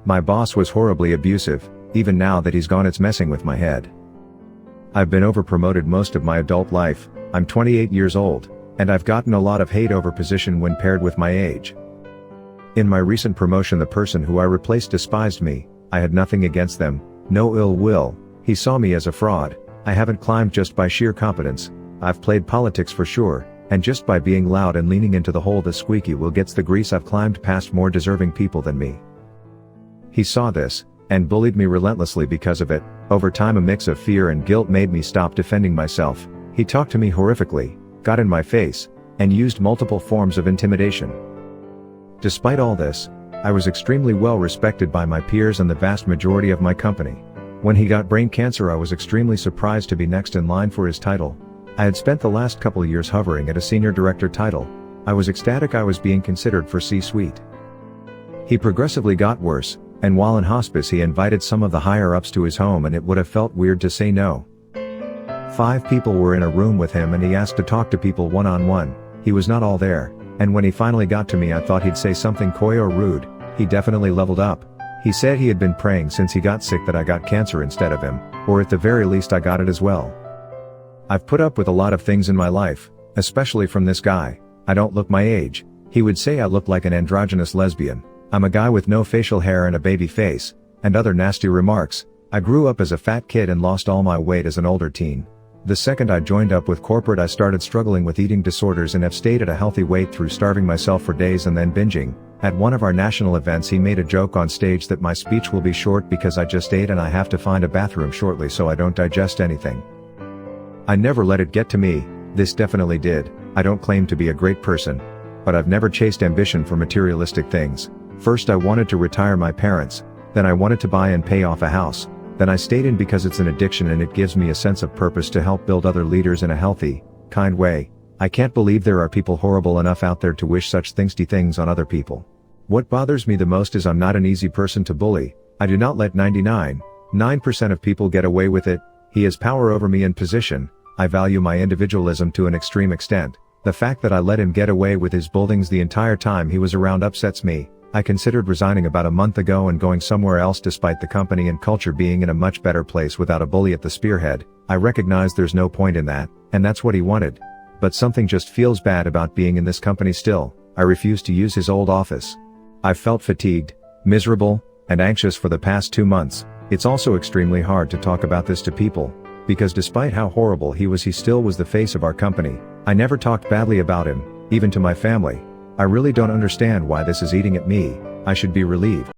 My boss was horribly abusive. Even now that he's gone, it's messing with my head. I've been overpromoted most of my adult life. I'm 28 years old, and I've gotten a lot of hate over position when paired with my age. In my recent promotion, the person who I replaced despised me. I had nothing against them, no ill will. He saw me as a fraud. I haven't climbed just by sheer competence. I've played politics for sure, and just by being loud and leaning into the hole the squeaky wheel gets the grease. I've climbed past more deserving people than me. He saw this, and bullied me relentlessly because of it. Over time, a mix of fear and guilt made me stop defending myself. He talked to me horrifically, got in my face, and used multiple forms of intimidation. Despite all this, I was extremely well respected by my peers and the vast majority of my company. When he got brain cancer, I was extremely surprised to be next in line for his title. I had spent the last couple years hovering at a senior director title. I was ecstatic I was being considered for C-suite. He progressively got worse, and while in hospice he invited some of the higher-ups to his home, and it would have felt weird to say no. 5 people were in a room with him, and he asked to talk to people one-on-one. He was not all there, and when he finally got to me, I thought he'd say something coy or rude. He definitely leveled up. He said he had been praying since he got sick that I got cancer instead of him, or at the very least I got it as well. I've put up with a lot of things in my life, especially from this guy. I don't look my age. He would say I look like an androgynous lesbian. I'm a guy with no facial hair and a baby face, and other nasty remarks. I grew up as a fat kid and lost all my weight as an older teen. The second I joined up with corporate, I started struggling with eating disorders and have stayed at a healthy weight through starving myself for days and then binging. At one of our national events, he made a joke on stage that my speech will be short because I just ate and I have to find a bathroom shortly so I don't digest anything. I never let it get to me. This definitely did. I don't claim to be a great person, but I've never chased ambition for materialistic things. First I wanted to retire my parents, then I wanted to buy and pay off a house. Then I stayed in because it's an addiction and it gives me a sense of purpose to help build other leaders in a healthy, kind way. I can't believe there are people horrible enough out there to wish such things on other people. What bothers me the most is I'm not an easy person to bully. I do not let 99.9% of people get away with it. He has power over me and position. I value my individualism to an extreme extent. The fact that I let him get away with his bullings the entire time he was around upsets me. I considered resigning about a month ago and going somewhere else despite the company and culture being in a much better place without a bully at the spearhead. I recognize there's no point in that, and that's what he wanted. But something just feels bad about being in this company still. I refuse to use his old office. I've felt fatigued, miserable, and anxious for the past 2 months. It's also extremely hard to talk about this to people, because despite how horrible he was, he still was the face of our company. I never talked badly about him, even to my family. I really don't understand why this is eating at me. I should be relieved.